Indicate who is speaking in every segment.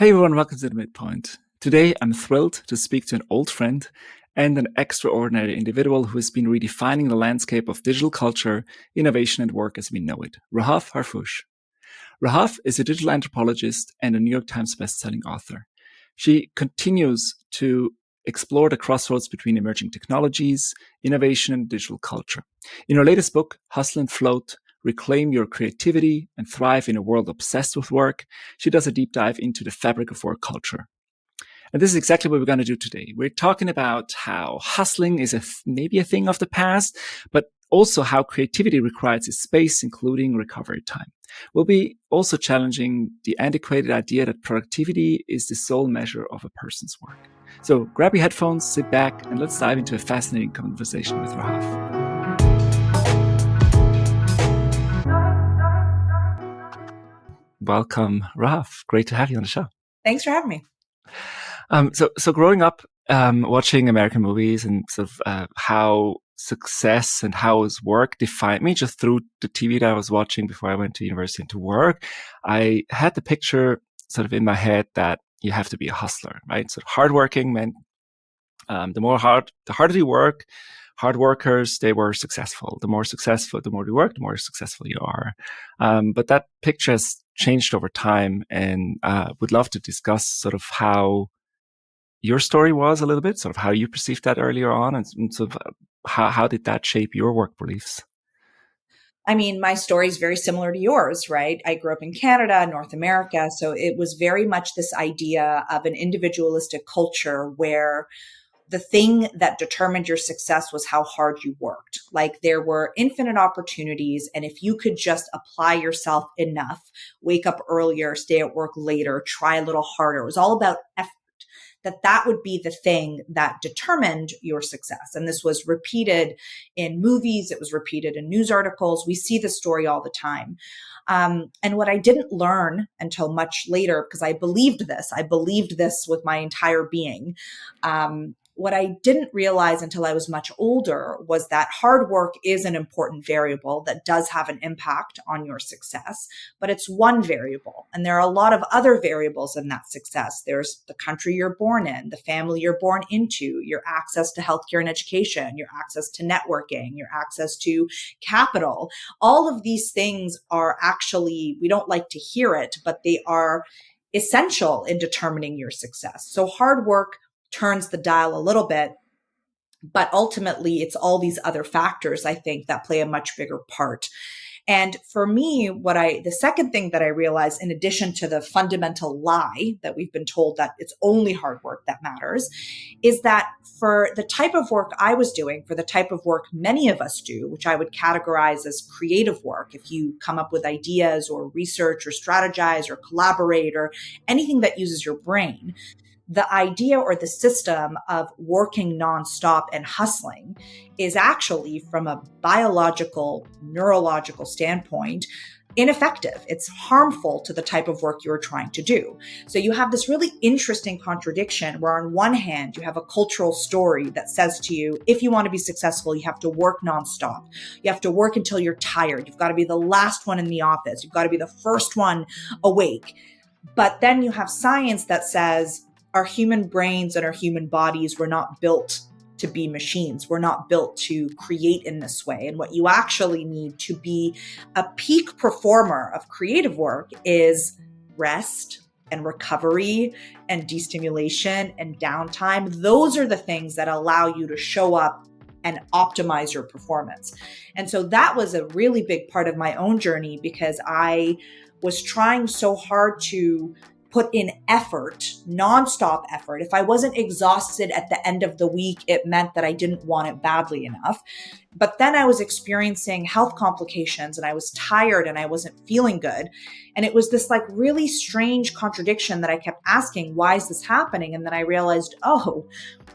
Speaker 1: Hey everyone, welcome to the Midpoint. Today, I'm thrilled to speak to an old friend and an extraordinary individual who has been redefining the landscape of digital culture, innovation, and work as we know it, Rahaf Harfoush. Rahaf is a digital anthropologist and a New York Times bestselling author. She continues to explore the crossroads between emerging technologies, innovation, and digital culture. In her latest book, Hustle and Float, Reclaim Your Creativity and Thrive in a World Obsessed with Work, she does a deep dive into the fabric of work culture. And this is exactly what we're going to do today. We're talking about how hustling is maybe a thing of the past, but also how creativity requires its space, including recovery time. We'll be also challenging the antiquated idea that productivity is the sole measure of a person's work. So grab your headphones, sit back, and let's dive into a fascinating conversation with Rahaf. Welcome, Rahaf. Great to have you on the show.
Speaker 2: Thanks for having me.
Speaker 1: So growing up, watching American movies and sort of how success and how his work defined me just through the TV that I was watching before I went to university and to work, I had the picture sort of in my head that you have to be a hustler, right? So hardworking meant the harder you work, hard workers, they were successful. The more successful, the more you work, the more successful you are. But that picture has changed over time, and would love to discuss sort of how your story was a little bit, sort of how you perceived that earlier on, and sort of how did that shape your work beliefs?
Speaker 2: I mean, my story is very similar to yours, right? I grew up in Canada, North America. So it was very much this idea of an individualistic culture where the thing that determined your success was how hard you worked. Like there were infinite opportunities. And if you could just apply yourself enough, wake up earlier, stay at work later, try a little harder, it was all about effort. That would be the thing that determined your success. And this was repeated in movies. It was repeated in news articles. We see this story all the time. And what I didn't learn until much later, because I believed this with my entire being. What I didn't realize until I was much older was that hard work is an important variable that does have an impact on your success, but it's one variable. And there are a lot of other variables in that success. There's the country you're born in, the family you're born into, your access to healthcare and education, your access to networking, your access to capital. All of these things are actually, we don't like to hear it, but they are essential in determining your success. So hard work turns the dial a little bit, but ultimately it's all these other factors, I think, that play a much bigger part. And for me, the second thing that I realized, in addition to the fundamental lie that we've been told that it's only hard work that matters, is that for the type of work I was doing, for the type of work many of us do, which I would categorize as creative work, if you come up with ideas or research or strategize or collaborate or anything that uses your brain, the idea or the system of working nonstop and hustling is actually, from a biological, neurological standpoint, ineffective. It's harmful to the type of work you're trying to do. So you have this really interesting contradiction where on one hand, you have a cultural story that says to you, if you want to be successful, you have to work nonstop. You have to work until you're tired. You've got to be the last one in the office. You've got to be the first one awake. But then you have science that says, our human brains and our human bodies were not built to be machines. We're not built to create in this way. And what you actually need to be a peak performer of creative work is rest and recovery and destimulation and downtime. Those are the things that allow you to show up and optimize your performance. And so that was a really big part of my own journey, because I was trying so hard to put in effort, nonstop effort. If I wasn't exhausted at the end of the week, it meant that I didn't want it badly enough. But then I was experiencing health complications and I was tired and I wasn't feeling good. And it was this like really strange contradiction that I kept asking, why is this happening? And then I realized,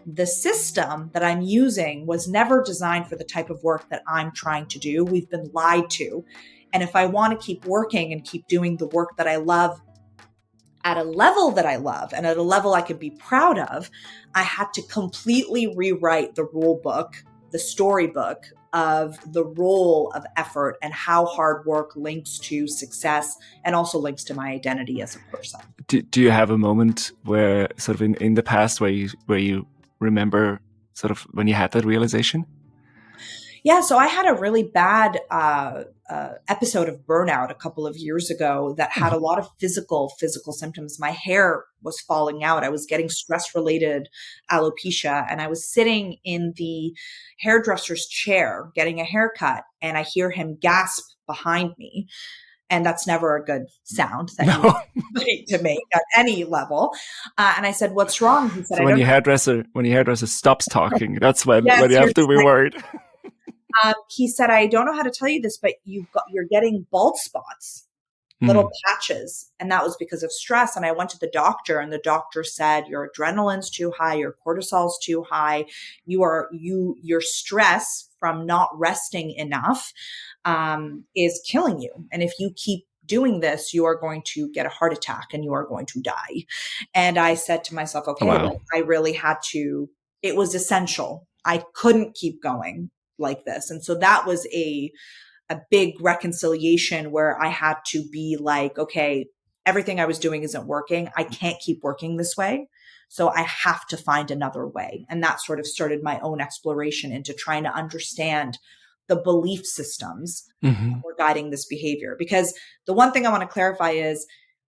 Speaker 2: the system that I'm using was never designed for the type of work that I'm trying to do. We've been lied to. And if I want to keep working and keep doing the work that I love at a level that I love and at a level I could be proud of, I had to completely rewrite the rule book, the storybook of the role of effort and how hard work links to success and also links to my identity as a person.
Speaker 1: Do you have a moment where sort of in the past where you remember sort of when you had that realization?
Speaker 2: Yeah, so I had a really bad episode of burnout a couple of years ago that had a lot of physical symptoms. My hair was falling out. I was getting stress-related alopecia, and I was sitting in the hairdresser's chair getting a haircut, and I hear him gasp behind me. And that's never a good sound that
Speaker 1: No.
Speaker 2: you need to make at any level. And I said, "What's wrong?" He said,
Speaker 1: So
Speaker 2: "I don't
Speaker 1: when your hairdresser stops talking, that's when
Speaker 2: Yes,
Speaker 1: you
Speaker 2: you're
Speaker 1: have to be worried.
Speaker 2: He said, "I don't know how to tell you this, but you're getting bald spots, little patches." And that was because of stress. And I went to the doctor, and the doctor said, "Your adrenaline's too high. Your cortisol's too high. Your stress from not resting enough, is killing you. And if you keep doing this, you are going to get a heart attack and you are going to die." And I said to myself,
Speaker 1: Oh,
Speaker 2: okay,
Speaker 1: wow.
Speaker 2: like I really had to, it was essential. I couldn't keep going like this. And so that was a big reconciliation where I had to be like, okay, everything I was doing isn't working. I can't keep working this way. So I have to find another way. And that sort of started my own exploration into trying to understand the belief systems that were guiding this behavior. Because the one thing I want to clarify is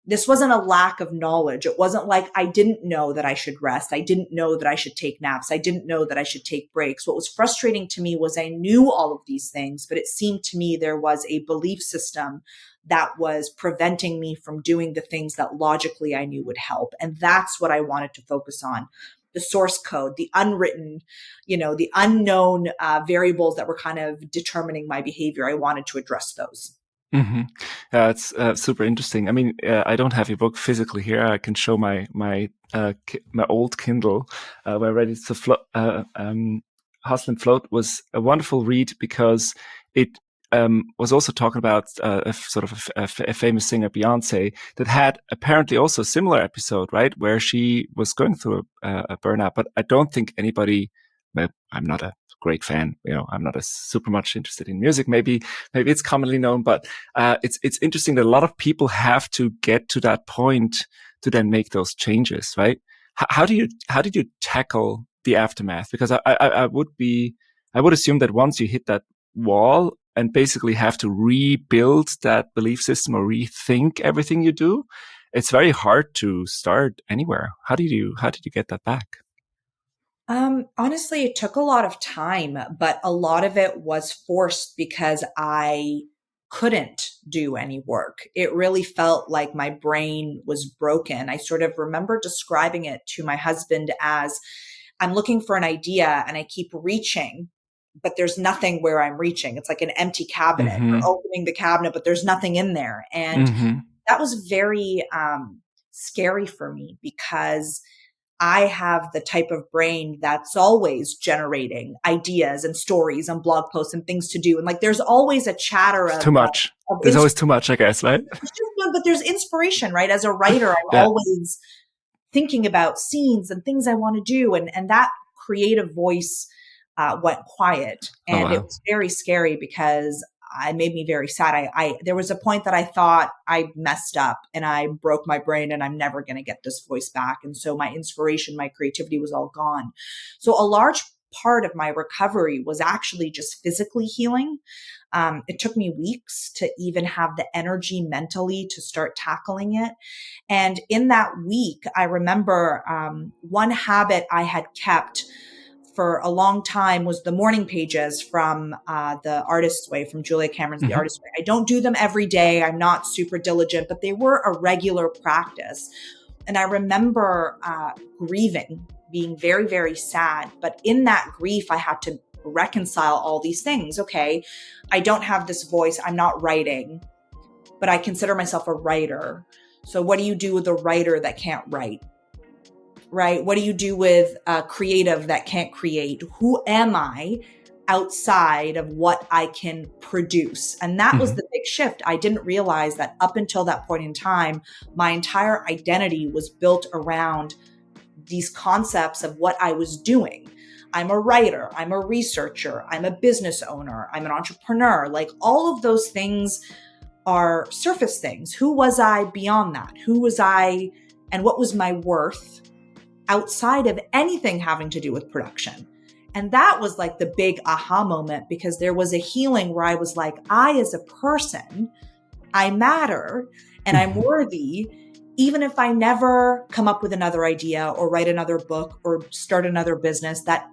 Speaker 2: this wasn't a lack of knowledge. It wasn't like I didn't know that I should rest. I didn't know that I should take naps. I didn't know that I should take breaks. What was frustrating to me was I knew all of these things, but it seemed to me there was a belief system that was preventing me from doing the things that logically I knew would help. And that's what I wanted to focus on. The source code, the unwritten, the unknown variables that were kind of determining my behavior. I wanted to address those.
Speaker 1: It's super interesting. I mean, I don't have your book physically here. I can show my old Kindle where Ready to Float. Hustle and Float was a wonderful read because it was also talking about a sort of a famous singer, Beyonce, that had apparently also a similar episode, right, where she was going through a burnout. But I don't think anybody. Well, I'm not a great fan. I'm not as super much interested in music. Maybe it's commonly known, but it's interesting that a lot of people have to get to that point to then make those changes, right? How did you tackle the aftermath? Because I would assume that once you hit that wall and basically have to rebuild that belief system or rethink everything you do, it's very hard to start anywhere. How did you get that back?
Speaker 2: Honestly, it took a lot of time, but a lot of it was forced because I couldn't do any work. It really felt like my brain was broken. I sort of remember describing it to my husband as I'm looking for an idea and I keep reaching, but there's nothing where I'm reaching. It's like an empty cabinet. You're opening the cabinet, but there's nothing in there. And that was very scary for me because I have the type of brain that's always generating ideas and stories and blog posts and things to do. And like, there's always a chatter
Speaker 1: Too much.
Speaker 2: of
Speaker 1: There's always too much, I guess, right?
Speaker 2: but there's inspiration, right? As a writer, I'm
Speaker 1: Yeah.
Speaker 2: always thinking about scenes and things I want to do. And that creative voice went quiet. And it was very scary because it made me very sad. There was a point that I thought I messed up and I broke my brain and I'm never going to get this voice back. And so my inspiration, my creativity was all gone. So a large part of my recovery was actually just physically healing. It took me weeks to even have the energy mentally to start tackling it. And in that week, I remember one habit I had kept for a long time was the morning pages from The Artist's Way, from Julia Cameron's The Artist's Way. I don't do them every day. I'm not super diligent, but they were a regular practice. And I remember grieving, being very, very sad. But in that grief, I had to reconcile all these things. Okay, I don't have this voice. I'm not writing, but I consider myself a writer. So what do you do with a writer that can't write? Right? What do you do with a creative that can't create? Who am I outside of what I can produce? And that was the big shift. I didn't realize that up until that point in time, my entire identity was built around these concepts of what I was doing. I'm a writer, I'm a researcher, I'm a business owner, I'm an entrepreneur. Like all of those things are surface things. Who was I beyond that? Who was I and what was my worth outside of anything having to do with production? And that was like the big aha moment, because there was a healing where I was like, I as a person, I matter and I'm
Speaker 1: Mhm.
Speaker 2: worthy, even if I never come up with another idea or write another book or start another business, that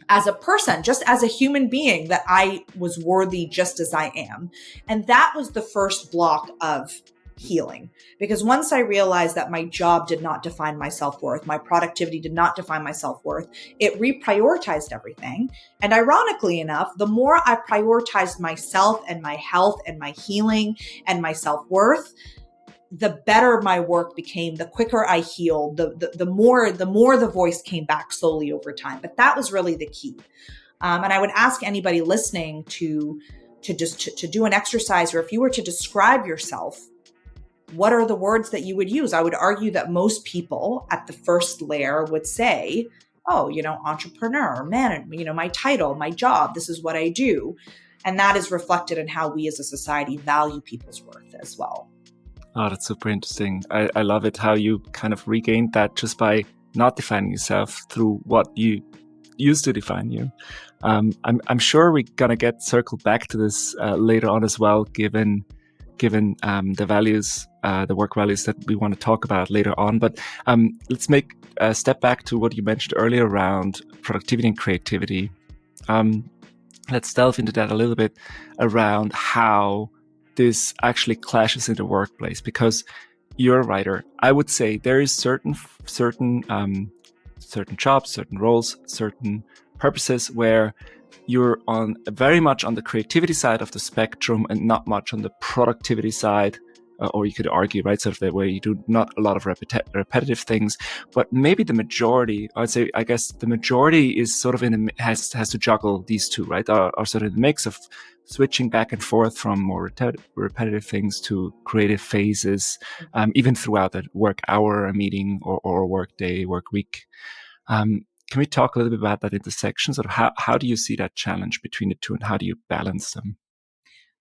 Speaker 2: as a person, just as a human being, that I was worthy just as I am. And that was the first block of healing. Because once I realized that my job did not define my self-worth, my productivity did not define my self-worth, it reprioritized everything. And ironically enough, the more I prioritized myself and my health and my healing and my self-worth, the better my work became, the quicker I healed, the more the voice came back slowly over time. But that was really the key. And I would ask anybody listening to do an exercise, or if you were to describe yourself, what are the words that you would use? I would argue that most people at the first layer would say, oh, entrepreneur, man, my title, my job, this is what I do. And that is reflected in how we as a society value people's worth as well.
Speaker 1: Oh, that's super interesting. I love it how you kind of regained that just by not defining yourself through what you used to define you. I'm sure we're gonna get circled back to this later on as well, given the values, the work values that we want to talk about later on. But let's make a step back to what you mentioned earlier around productivity and creativity. Let's delve into that a little bit around how this actually clashes in the workplace, because you're a writer. I would say there is certain jobs, certain roles, certain purposes where you're on very much on the creativity side of the spectrum and not much on the productivity side, or you could argue, right, sort of the way you do not a lot of repetitive things, but maybe the majority, I guess the majority is sort of has to juggle these two, right, are sort of the mix of switching back and forth from more repetitive things to creative phases, even throughout that work hour, a meeting, or a work day, work week. Can we talk a little bit about that intersection? Sort of how do you see that challenge between the two, and how do you balance them?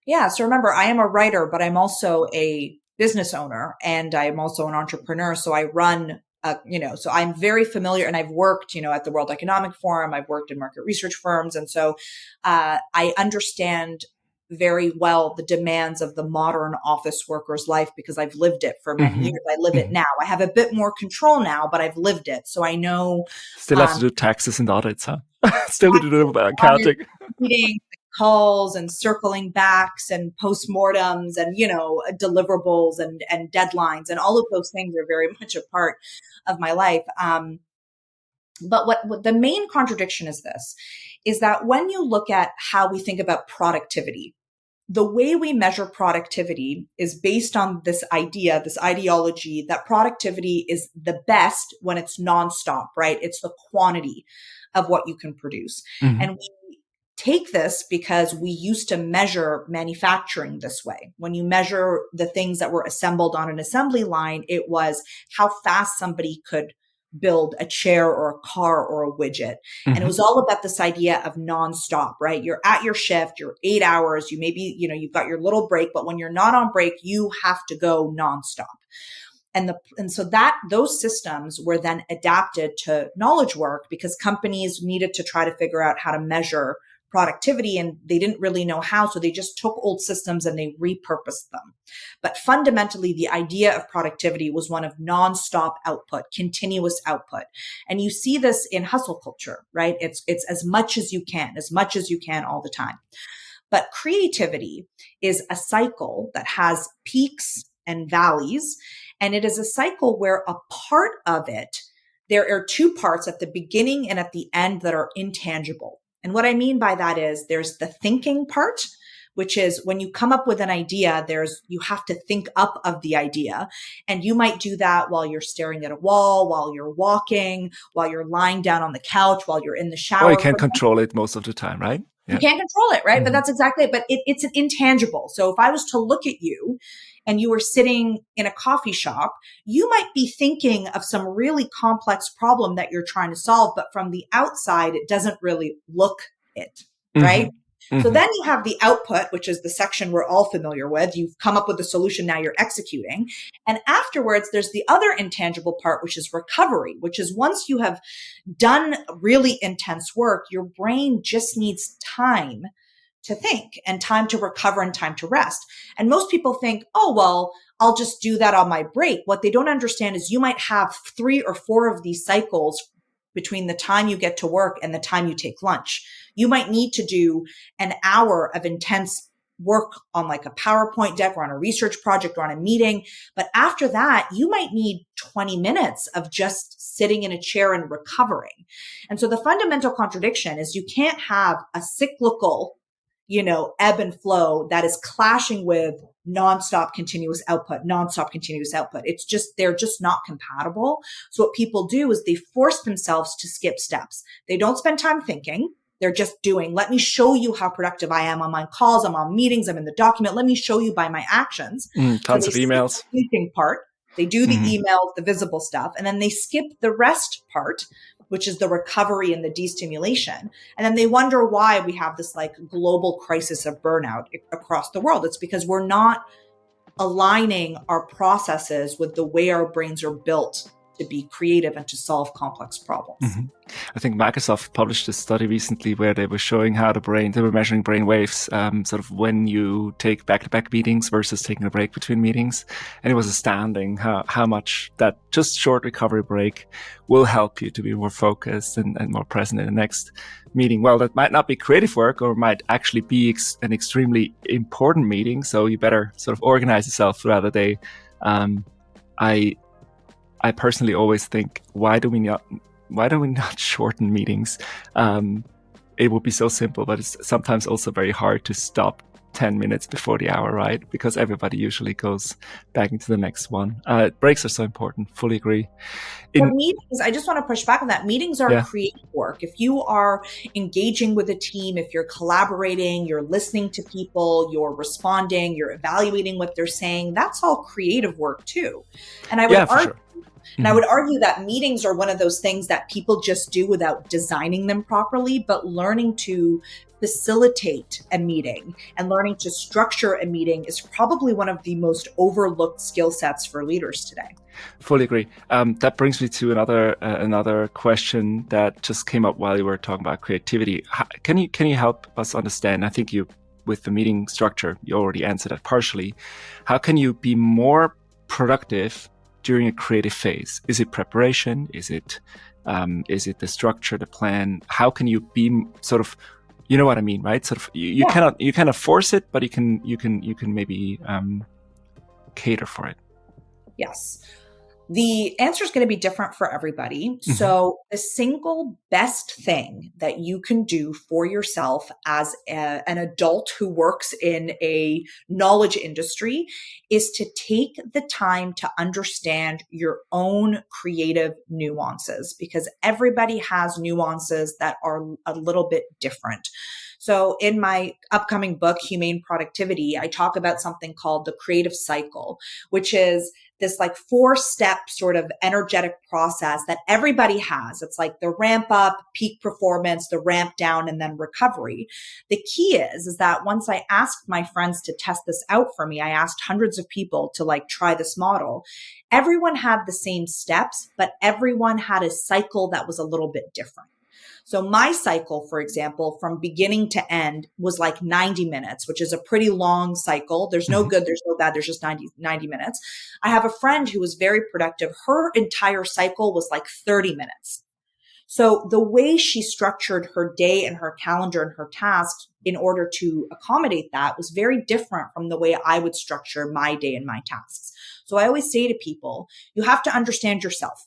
Speaker 2: Yeah. So remember, I am a writer, but I'm also a business owner and I'm also an entrepreneur. So I run, so I'm very familiar, and I've worked, at the World Economic Forum. I've worked in market research firms. And so I understand very well the demands of the modern office worker's life, because I've lived it for many
Speaker 1: Mm-hmm.
Speaker 2: years. I live it
Speaker 1: Mm-hmm.
Speaker 2: now. I have a bit more control now, but I've lived it. So I know,
Speaker 1: Still have to
Speaker 2: um,
Speaker 1: do taxes and audits, huh? Still need to do
Speaker 2: honest
Speaker 1: accounting.
Speaker 2: meetings, calls, and circling backs and postmortems and deliverables and deadlines, and all of those things are very much a part of my life. But what the main contradiction is that when you look at how we think about productivity, the way we measure productivity is based on this idea, this ideology that productivity is the best when it's nonstop, right? It's the quantity of what you can produce.
Speaker 1: Mm-hmm.
Speaker 2: And we take this because we used to measure manufacturing this way. When you measure the things that were assembled on an assembly line, it was how fast somebody could build a chair or a car or a widget. And it
Speaker 1: Mm-hmm.
Speaker 2: was all about this idea of nonstop, right? You're at your shift, you're 8 hours, you maybe, you've got your little break, but when you're not on break, you have to go nonstop. And so that those systems were then adapted to knowledge work, because companies needed to try to figure out how to measure productivity, and they didn't really know how. So they just took old systems and they repurposed them. But fundamentally, the idea of productivity was one of nonstop output, continuous output. And you see this in hustle culture, right? It's as much as you can all the time. But creativity is a cycle that has peaks and valleys. And it is a cycle where a part of it, there are two parts at the beginning and at the end that are intangible. And what I mean by that is there's the thinking part, which is when you come up with an idea, you have to think up of the idea. And you might do that while you're staring at a wall, while you're walking, while you're lying down on the couch, while you're in the
Speaker 1: Or you
Speaker 2: shower.
Speaker 1: can control it most of the time, right?
Speaker 2: You
Speaker 1: Yeah.
Speaker 2: can't control it, right? But
Speaker 1: Mm-hmm.
Speaker 2: that's exactly it. But it's an intangible. So if I was to look at you and you were sitting in a coffee shop, you might be thinking of some really complex problem that you're trying to solve, but from the outside, it doesn't really look it,
Speaker 1: Mm-hmm.
Speaker 2: right? So
Speaker 1: Mm-hmm.
Speaker 2: then you have the output, which is the section we're all familiar with. You've come up with a solution. Now you're executing. And afterwards, there's the other intangible part, which is recovery, which is once you have done really intense work, your brain just needs time to think and time to recover and time to rest. And most people think, oh, well, I'll just do that on my break. What they don't understand is you might have 3 or 4 of these cycles between the time you get to work and the time you take lunch. You might need to do an hour of intense work on like a PowerPoint deck or on a research project or on a meeting. But after that, you might need 20 minutes of just sitting in a chair and recovering. And so the fundamental contradiction is you can't have a cyclical, ebb and flow that is clashing with nonstop continuous output, nonstop continuous output. It's just, they're just not compatible. So what people do is they force themselves to skip steps. They don't spend time thinking. They're just doing, let me show you how productive I am. I'm on calls, I'm on meetings, I'm in the document. Let me show you by my actions. So
Speaker 1: Tons
Speaker 2: they
Speaker 1: of
Speaker 2: skip
Speaker 1: emails.
Speaker 2: the thinking part. They do the
Speaker 1: Mm-hmm.
Speaker 2: emails, the visible stuff, and then they skip the rest part, which is the recovery and the destimulation. And then they wonder why we have this like global crisis of burnout across the world. It's because we're not aligning our processes with the way our brains are built to be creative and to solve complex problems.
Speaker 1: Mm-hmm. I think Microsoft published a study recently where they were showing how they were measuring brain waves, sort of when you take back-to-back meetings versus taking a break between meetings. And it was astounding how much that just short recovery break will help you to be more focused and more present in the next meeting. Well, that might not be creative work or might actually be an extremely important meeting. So you better sort of organize yourself throughout the day. I personally always think, why do we not shorten meetings? It would be so simple, but it's sometimes also very hard to stop 10 minutes before the hour, right? Because everybody usually goes back into the next one. Breaks are so important. Fully agree.
Speaker 2: But meetings, I just want to push back on that. Meetings are
Speaker 1: Yeah.
Speaker 2: creative work. If you are engaging with a team, if you're collaborating, you're listening to people, you're responding, you're evaluating what they're saying, that's all creative work too. And I would
Speaker 1: Yeah, for
Speaker 2: argue,
Speaker 1: sure.
Speaker 2: and I would argue that meetings are one of those things that people just do without designing them properly, but learning to facilitate a meeting and learning to structure a meeting is probably one of the most overlooked skill sets for leaders today.
Speaker 1: Fully agree. That brings me to another question that just came up while you were talking about creativity. Can you help us understand? I think with the meeting structure, you already answered that partially. How can you be more productive during a creative phase? Is it preparation? Is it the structure, the plan? How can you be sort of, you know what I mean, right? Sort of, you cannot force it, but you can maybe cater for it.
Speaker 2: Yes. The answer is going to be different for everybody.
Speaker 1: Mm-hmm.
Speaker 2: So the single best thing that you can do for yourself as an adult who works in a knowledge industry is to take the time to understand your own creative nuances, because everybody has nuances that are a little bit different. So in my upcoming book, Humane Productivity, I talk about something called the creative cycle, which is this like 4-step sort of energetic process that everybody has. It's like the ramp up, peak performance, the ramp down, and then recovery. The key is that once I asked my friends to test this out for me, I asked hundreds of people to like try this model. Everyone had the same steps, but everyone had a cycle that was a little bit different. So my cycle, for example, from beginning to end was like 90 minutes, which is a pretty long cycle. There's no good, there's no bad. There's just 90 minutes. I have a friend who was very productive. Her entire cycle was like 30 minutes. So the way she structured her day and her calendar and her tasks in order to accommodate that was very different from the way I would structure my day and my tasks. So I always say to people, you have to understand yourself.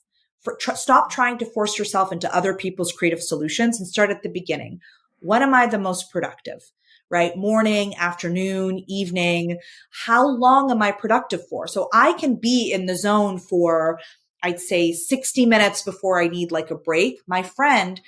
Speaker 2: Stop trying to force yourself into other people's creative solutions and start at the beginning. When am I the most productive? Right? Morning, afternoon, evening. How long am I productive for? So I can be in the zone for, I'd say 60 minutes before I need like a break. My friend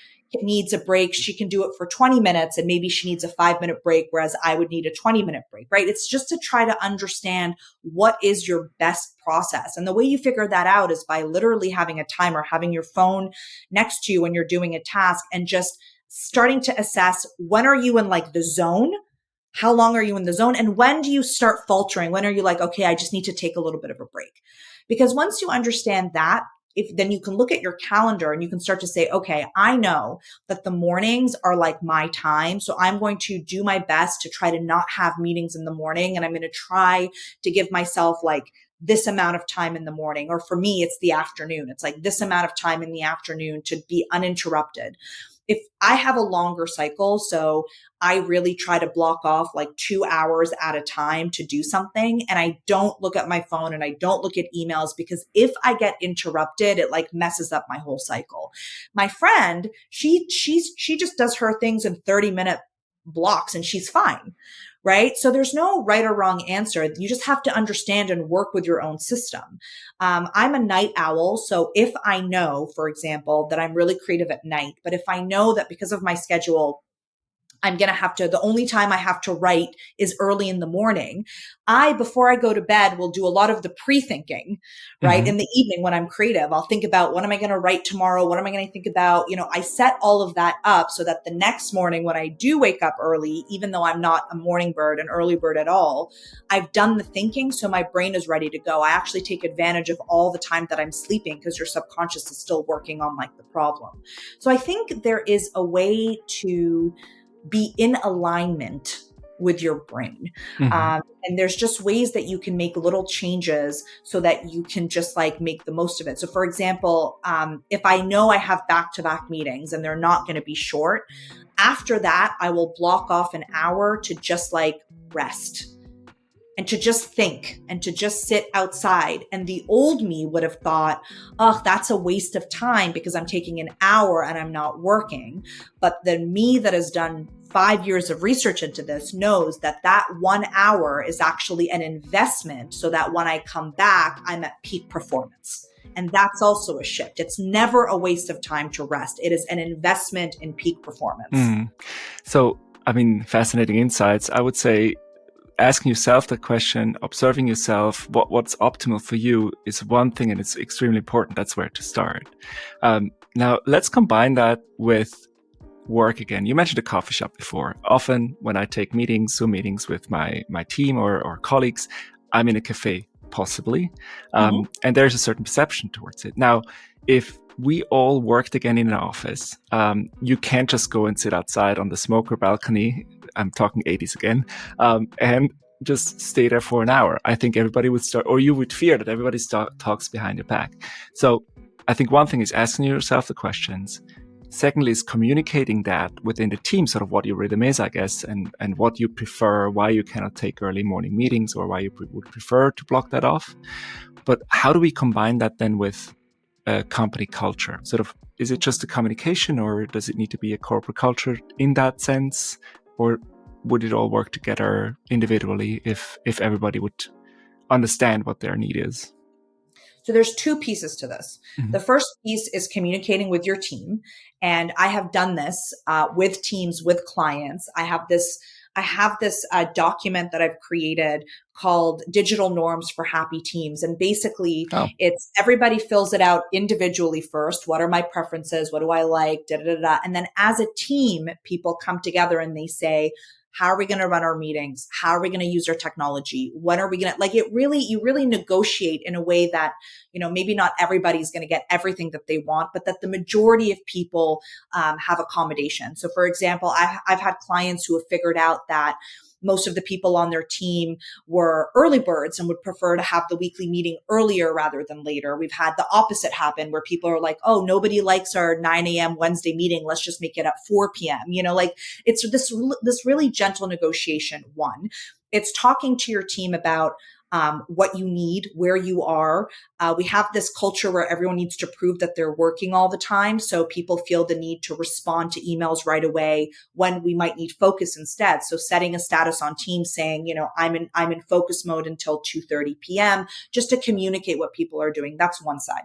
Speaker 2: needs a break, she can do it for 20 minutes and maybe she needs a 5-minute break, whereas I would need a 20-minute break, right? It's just to try to understand what is your best process. And the way you figure that out is by literally having a timer, having your phone next to you when you're doing a task, and just starting to assess, when are you in like the zone? How long are you in the zone? And when do you start faltering? When are you like, okay, I just need to take a little bit of a break? Because once you understand that, then you can look at your calendar and you can start to say, okay, I know that the mornings are like my time. So I'm going to do my best to try to not have meetings in the morning. And I'm going to try to give myself like this amount of time in the morning. Or for me, it's the afternoon. It's like this amount of time in the afternoon to be uninterrupted. If I have a longer cycle, so I really try to block off like 2 hours at a time to do something. And I don't look at my phone and I don't look at emails, because if I get interrupted, it like messes up my whole cycle. My friend, she just does her things in 30-minute blocks and she's fine. Right? So there's no right or wrong answer. You just have to understand and work with your own system. I'm a night owl. So if I know, for example, that I'm really creative at night, but if I know that because of my schedule, I'm going to have to, the only time I have to write is early in the morning. Before I go to bed, will do a lot of the pre-thinking, right?
Speaker 1: Mm-hmm.
Speaker 2: In the evening when I'm creative, I'll think about what am I going to write tomorrow? What am I going to think about? I set all of that up so that the next morning when I do wake up early, even though I'm not a morning bird, an early bird at all, I've done the thinking. So my brain is ready to go. I actually take advantage of all the time that I'm sleeping because your subconscious is still working on like the problem. So I think there is a way to be in alignment with your brain.
Speaker 1: Mm-hmm.
Speaker 2: And there's just ways that you can make little changes so that you can just like make the most of it. So for example, if I know I have back-to-back meetings and they're not going to be short, after that, I will block off an hour to just like rest and to just think and to just sit outside. And the old me would have thought, oh, that's a waste of time because I'm taking an hour and I'm not working. But the me that has done 5 years of research into this knows that that 1 hour is actually an investment so that when I come back, I'm at peak performance. And that's also a shift. It's never a waste of time to rest. It is an investment in peak performance.
Speaker 1: Mm. So, I mean, fascinating insights. I would say asking yourself the question, observing yourself, what's optimal for you is one thing, and it's extremely important. That's where to start. Now, let's combine that with work again. You mentioned a coffee shop before. Often when I take meetings, Zoom meetings with my team or colleagues, I'm in a cafe, possibly. And there's a certain perception towards it. Now, if we all worked again in an office, you can't just go and sit outside on the smoker balcony. I'm talking 80s again, and just stay there for an hour. I think everybody would start, or you would fear that everybody talks behind your back. So I think one thing is asking yourself the questions. Secondly is communicating that within the team, sort of what your rhythm is, I guess, and what you prefer, why you cannot take early morning meetings or why you would prefer to block that off. But how do we combine that then with company culture? Sort of, is it just a communication, or does it need to be a corporate culture in that sense? Or would it all work together individually if everybody would understand what their need is?
Speaker 2: So there's two pieces to this.
Speaker 1: Mm-hmm.
Speaker 2: The first piece is communicating with your team. And I have done this with teams, with clients. I have this document that I've created called Digital Norms for Happy Teams. And basically it's everybody fills it out individually first. What are my preferences? What do I like? Da, da, da, da. And then as a team, people come together and they say, how are we going to run our meetings? How are we going to use our technology? When are we going to you really negotiate in a way that, maybe not everybody's going to get everything that they want, but that the majority of people have accommodation. So for example, I've had clients who have figured out that most of the people on their team were early birds and would prefer to have the weekly meeting earlier rather than later. We've had the opposite happen where people are like, oh, nobody likes our 9 a.m. Wednesday meeting. Let's just make it at 4 p.m. It's this really gentle negotiation. One, it's talking to your team about what you need, where you are. We have this culture where everyone needs to prove that they're working all the time. So people feel the need to respond to emails right away when we might need focus instead. So setting a status on Teams saying, I'm in focus mode until 2:30 p.m. just to communicate what people are doing. That's one side.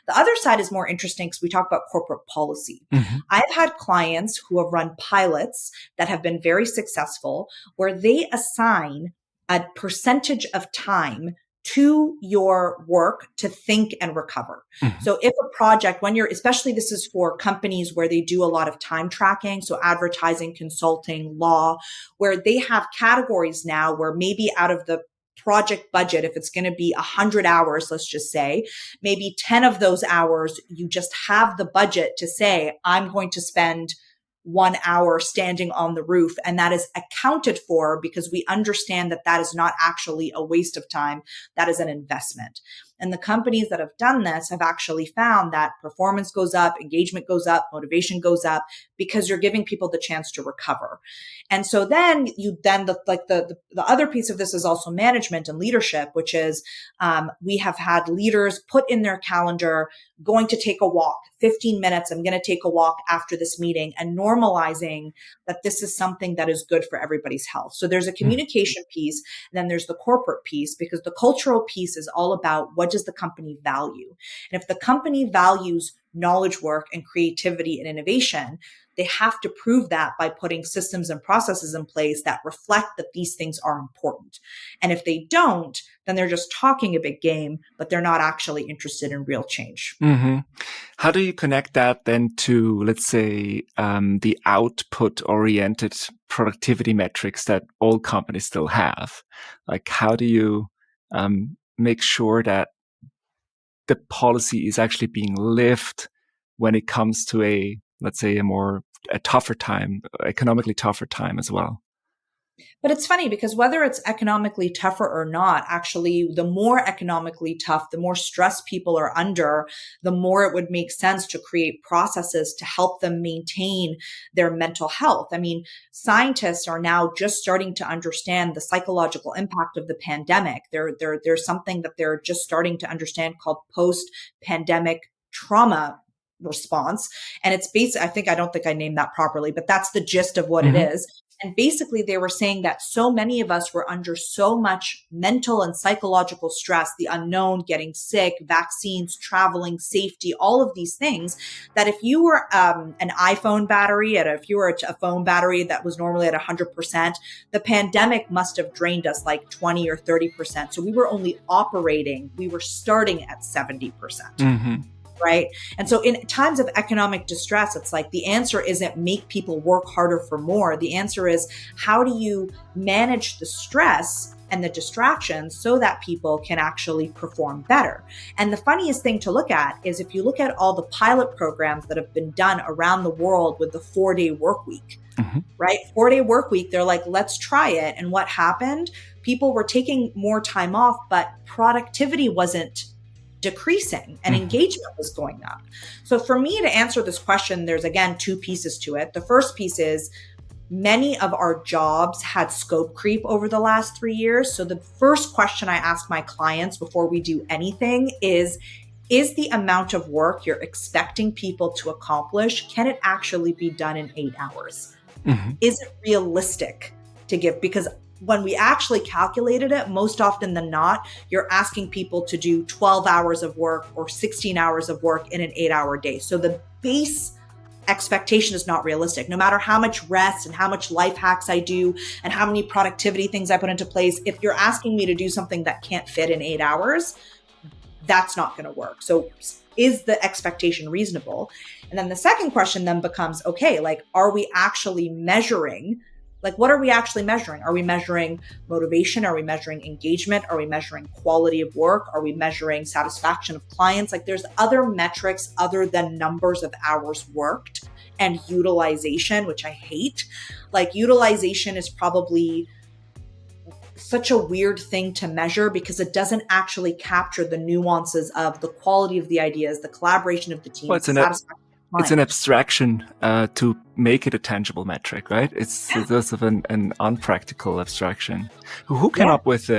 Speaker 2: The other side is more interesting because we talk about corporate policy.
Speaker 1: Mm-hmm.
Speaker 2: I've had clients who have run pilots that have been very successful where they assign a percentage of time to your work to think and recover.
Speaker 1: Mm-hmm.
Speaker 2: So if a project, especially this is for companies where they do a lot of time tracking, so advertising, consulting, law, where they have categories now where maybe out of the project budget, if it's going to be 100 hours, let's just say, maybe 10 of those hours, you just have the budget to say, I'm going to spend 1 hour standing on the roof. And that is accounted for because we understand that that is not actually a waste of time. That is an investment. And the companies that have done this have actually found that performance goes up, engagement goes up, motivation goes up because you're giving people the chance to recover. And so then the other piece of this is also management and leadership, which is we have had leaders put in their calendar going to take a walk, 15 minutes. I'm going to take a walk after this meeting and normalizing that this is something that is good for everybody's health. So there's a communication piece, and then there's the corporate piece, because the cultural piece is all about what does the company value? And if the company values knowledge work and creativity and innovation, they have to prove that by putting systems and processes in place that reflect that these things are important. And if they don't, then they're just talking a big game, but they're not actually interested in real change.
Speaker 1: Mm-hmm. How do you connect that then to, let's say, the output-oriented productivity metrics that all companies still have? Like, how do you make sure that the policy is actually being lived when it comes to let's say, a tougher time, economically tougher time as well?
Speaker 2: But it's funny because whether it's economically tougher or not, actually, the more economically tough, the more stress people are under, the more it would make sense to create processes to help them maintain their mental health. I mean, scientists are now just starting to understand the psychological impact of the pandemic. There's something that they're just starting to understand called post-pandemic trauma response. And it's I don't think I named that properly, but that's the gist of what it is. And basically they were saying that so many of us were under so much mental and psychological stress, the unknown, getting sick, vaccines, traveling, safety, all of these things, that if you were an iPhone battery, if you were a phone battery that was normally at 100%, the pandemic must have drained us like 20 or 30%. So we were starting at 70%.
Speaker 1: Mm-hmm.
Speaker 2: Right. And so in times of economic distress, it's like the answer isn't make people work harder for more. The answer is how do you manage the stress and the distractions so that people can actually perform better? And the funniest thing to look at is if you look at all the pilot programs that have been done around the world with the 4-day work week, right? 4-day work week, they're like, let's try it. And what happened? People were taking more time off, but productivity wasn't decreasing and engagement was going up. So for me to answer this question, there's again two pieces to it. The first piece is many of our jobs had scope creep over the last 3 years. So the first question I ask my clients before we do anything is the amount of work you're expecting people to accomplish, can it actually be done in 8 hours? Is it realistic to give? Because when we actually calculated it, most often than not, you're asking people to do 12 hours of work or 16 hours of work in an 8-hour day. So the base expectation is not realistic. No matter how much rest and how much life hacks I do and how many productivity things I put into place, if you're asking me to do something that can't fit in 8 hours, that's not going to work. So is the expectation reasonable? And then the second question then becomes, okay, like, are we actually measuring? Like, what are we actually measuring? Are we measuring motivation? Are we measuring engagement? Are we measuring quality of work? Are we measuring satisfaction of clients? Like, there's other metrics other than numbers of hours worked and utilization, which I hate. Like, utilization is probably such a weird thing to measure because it doesn't actually capture the nuances of the quality of the ideas, the collaboration of the team,
Speaker 1: Well, it's an abstraction to make it a tangible metric, right? It's sort of an unpractical abstraction. Who came up with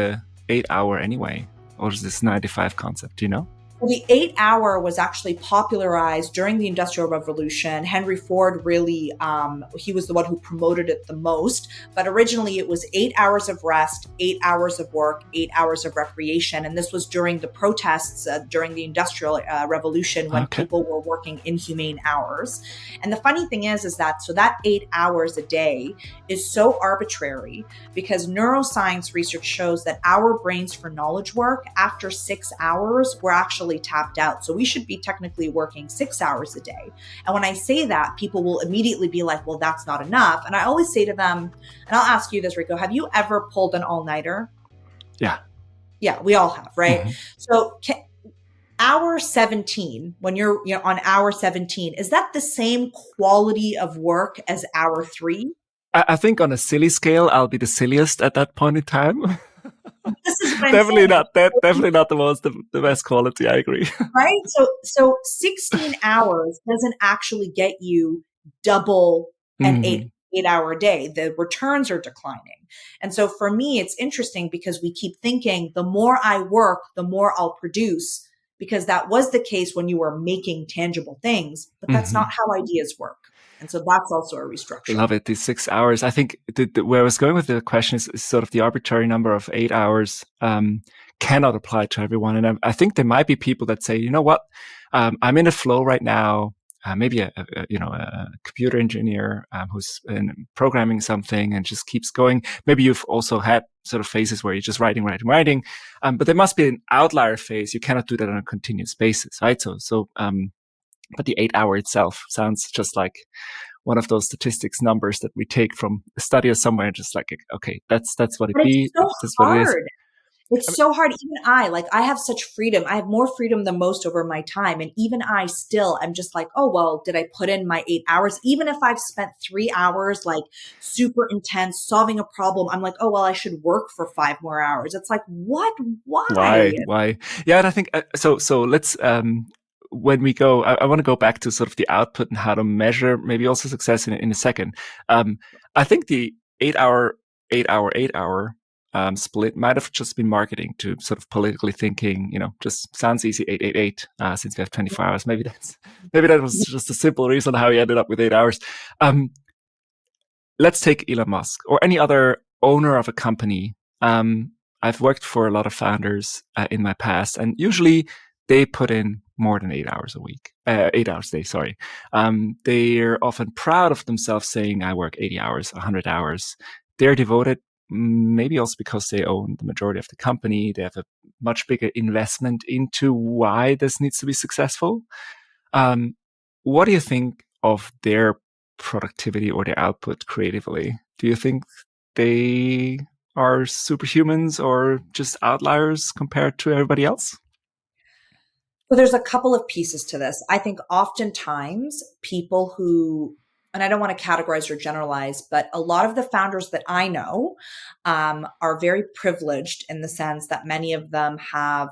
Speaker 1: 8-hour anyway? Or is this 9 to 5 concept? Do you know?
Speaker 2: Well, the 8 hour was actually popularized during the Industrial Revolution. Henry Ford really, he was the one who promoted it the most. But originally it was 8 hours of rest, 8 hours of work, 8 hours of recreation. And this was during the protests during the Industrial Revolution when
Speaker 1: Okay.
Speaker 2: people were working inhumane hours. And the funny thing is that, so that 8 hours a day is so arbitrary because neuroscience research shows that our brains for knowledge work after 6 hours, we're actually tapped out. So we should be technically working 6 hours a day. And when I say that, people will immediately be like, well, that's not enough. And I always say to them, and I'll ask you this, Rico, have you ever pulled an all-nighter?
Speaker 1: Yeah.
Speaker 2: Yeah, we all have, right?
Speaker 1: Mm-hmm.
Speaker 2: So hour 17, when you're on hour 17, is that the same quality of work as hour 3?
Speaker 1: I think on a silly scale, I'll be the silliest at that point in time.
Speaker 2: This is what I'm
Speaker 1: Definitely
Speaker 2: saying.
Speaker 1: not that. Definitely not the best quality. I agree.
Speaker 2: Right? So 16 hours doesn't actually get you double an
Speaker 1: Mm-hmm.
Speaker 2: 8 hour day. The returns are declining. And so for me, it's interesting because we keep thinking the more I work, the more I'll produce, because that was the case when you were making tangible things, but that's
Speaker 1: Mm-hmm.
Speaker 2: not how ideas work. And so that's also a restructuring.
Speaker 1: Love it. These 6 hours. I think where I was going with the question is sort of the arbitrary number of 8 hours cannot apply to everyone. And I think there might be people that say, you know what, I'm in a flow right now. Maybe a computer engineer who's programming something and just keeps going. Maybe you've also had sort of phases where you're just writing. But there must be an outlier phase. You cannot do that on a continuous basis, right? But the 8 hour itself sounds just like one of those statistics numbers that we take from a study or somewhere, just like, okay, that's what it
Speaker 2: But it's
Speaker 1: be.
Speaker 2: so
Speaker 1: That's what it is.
Speaker 2: hard.
Speaker 1: I
Speaker 2: It's
Speaker 1: mean,
Speaker 2: so hard. Even I have such freedom. I have more freedom than most over my time. And even I still, I'm just like, oh, well, did I put in my 8 hours? Even if I've spent 3 hours, like super intense, solving a problem, I'm like, oh, well, I should work for 5 more hours. It's like, what? Why?
Speaker 1: why? Yeah. And I think, so let's, when we go, I want to go back to sort of the output and how to measure maybe also success in a second. I think the 8 hour, 8 hour, 8 hour split might have just been marketing to sort of politically thinking, just sounds easy, 888, since we have 24 hours. Maybe that was just a simple reason how he ended up with 8 hours. Let's take Elon Musk or any other owner of a company. I've worked for a lot of founders in my past, and usually they put in more than 8 hours a week, 8 hours a day, sorry. They're often proud of themselves saying, I work 80 hours, 100 hours. They're devoted, maybe also because they own the majority of the company. They have a much bigger investment into why this needs to be successful. What do you think of their productivity or their output creatively? Do you think they are superhumans or just outliers compared to everybody else?
Speaker 2: So there's a couple of pieces to this. I think oftentimes people who, and I don't want to categorize or generalize, but a lot of the founders that I know are very privileged in the sense that many of them have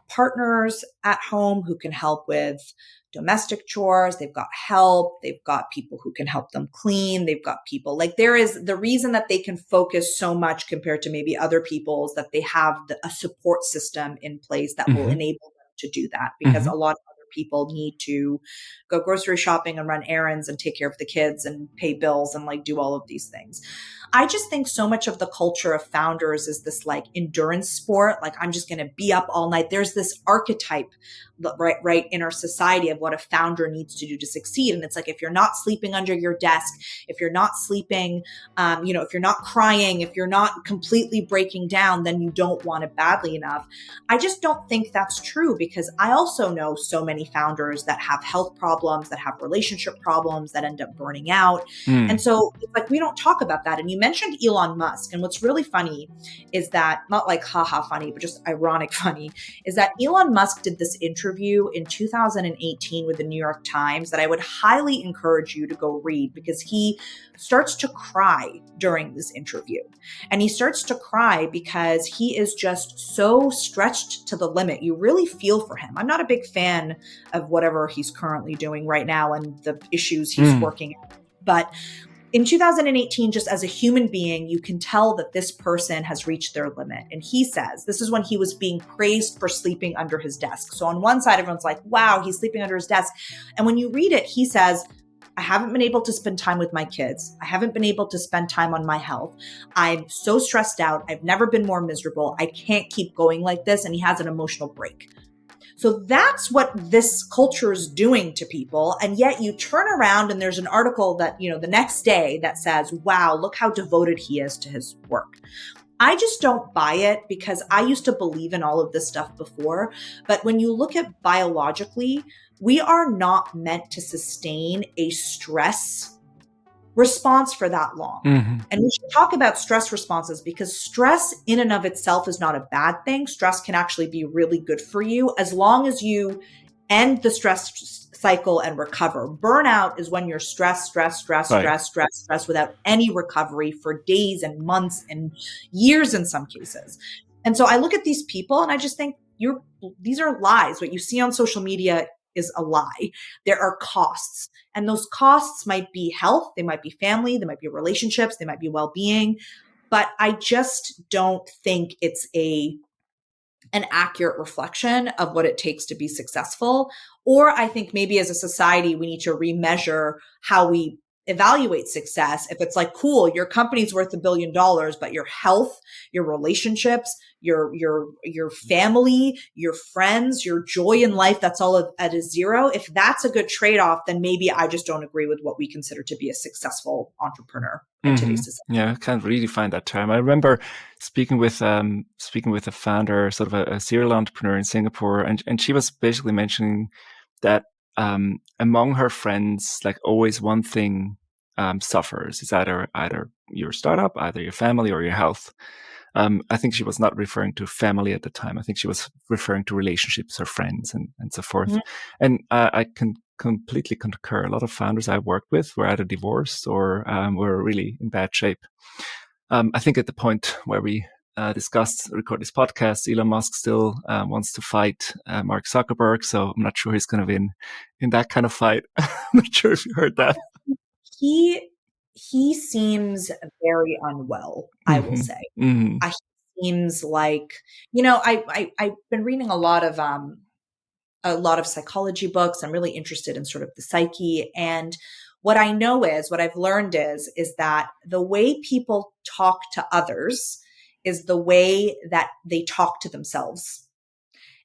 Speaker 2: partners at home who can help with domestic chores. They've got help. They've got people who can help them clean. They've got people like there is the reason that they can focus so much compared to maybe other people's that they have a support system in place that will
Speaker 1: Mm-hmm.
Speaker 2: enable to do that because
Speaker 1: Mm-hmm.
Speaker 2: a lot of other people need to go grocery shopping and run errands and take care of the kids and pay bills and like do all of these things. I just think so much of the culture of founders is this like endurance sport. Like I'm just going to be up all night. There's this archetype right in our society of what a founder needs to do to succeed. And it's like, if you're not sleeping under your desk, if you're not sleeping, if you're not crying, if you're not completely breaking down, then you don't want it badly enough. I just don't think that's true because I also know so many founders that have health problems, that have relationship problems, that end up burning out. And
Speaker 1: Mm.
Speaker 2: so it's like, we don't talk about that. And you mentioned Elon Musk. And what's really funny is that, not like haha funny, but just ironic funny, is that Elon Musk did this interview in 2018 with the New York Times that I would highly encourage you to go read because he starts to cry during this interview. And he starts to cry because he is just so stretched to the limit. You really feel for him. I'm not a big fan of whatever he's currently doing right now and the issues he's
Speaker 1: Mm.
Speaker 2: working at. But in 2018, just as a human being, you can tell that this person has reached their limit. And he says, this is when he was being praised for sleeping under his desk. So on one side, everyone's like, wow, he's sleeping under his desk. And when you read it, he says, I haven't been able to spend time with my kids. I haven't been able to spend time on my health. I'm so stressed out. I've never been more miserable. I can't keep going like this. And he has an emotional break. So that's what this culture is doing to people. And yet you turn around and there's an article that, the next day that says, wow, look how devoted he is to his work. I just don't buy it because I used to believe in all of this stuff before. But when you look at biologically, we are not meant to sustain a stress response for that long.
Speaker 1: Mm-hmm.
Speaker 2: And we should talk about stress responses because stress in and of itself is not a bad thing. Stress can actually be really good for you as long as you end the stress cycle and recover. Burnout is when you're stressed without any recovery for days and months and years in some cases. And so I look at these people and I just think these are lies. What you see on social media is a lie. There are costs, and those costs might be health, they might be family, they might be relationships, they might be well-being, but I just don't think it's an accurate reflection of what it takes to be successful. Or I think maybe as a society, we need to remeasure how we evaluate success. If it's like, cool, your company's worth $1 billion, but your health, your relationships, your family, your friends, your joy in life, that's all at a zero. If that's a good trade-off, then maybe I just don't agree with what we consider to be a successful entrepreneur in today's society.
Speaker 1: Yeah, I can't really define that term. I remember speaking with a founder, sort of a serial entrepreneur in Singapore, and she was basically mentioning that among her friends, like always one thing suffers. It's either your startup, either your family, or your health. I think she was not referring to family at the time. I think she was referring to relationships, her friends, and so forth.
Speaker 2: Mm-hmm.
Speaker 1: And I can completely concur. A lot of founders I worked with were either divorced or were really in bad shape. I think at the point where we record this podcast, Elon Musk still wants to fight Mark Zuckerberg. So I'm not sure he's going to win in that kind of fight. I'm not sure if you heard that.
Speaker 2: He seems very unwell, I will say.
Speaker 1: Mm-hmm.
Speaker 2: He seems like, I've been reading a lot of psychology books. I'm really interested in sort of the psyche. And what I've learned is that the way people talk to others is the way that they talk to themselves.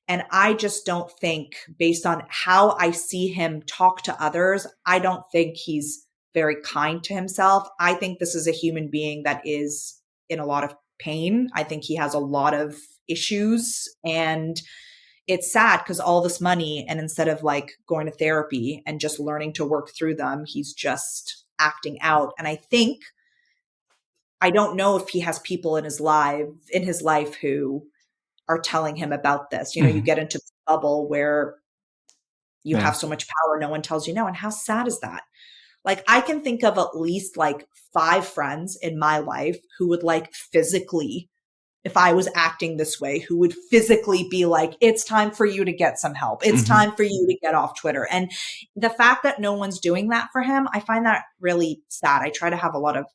Speaker 2: And I just don't think, based on how I see him talk to others, I don't think he's very kind to himself. I think this is a human being that is in a lot of pain. I think he has a lot of issues, and it's sad because all this money, and instead of like going to therapy and just learning to work through them, he's just acting out. And I don't know if he has people in his life who are telling him about this. You get into this bubble where you have so much power, no one tells you no. And how sad is that? Like, I can think of at least like 5 friends in my life who would like physically, if I was acting this way, who would physically be like, it's time for you to get some help. It's time for you to get off Twitter. And the fact that no one's doing that for him, I find that really sad. I try to have a lot of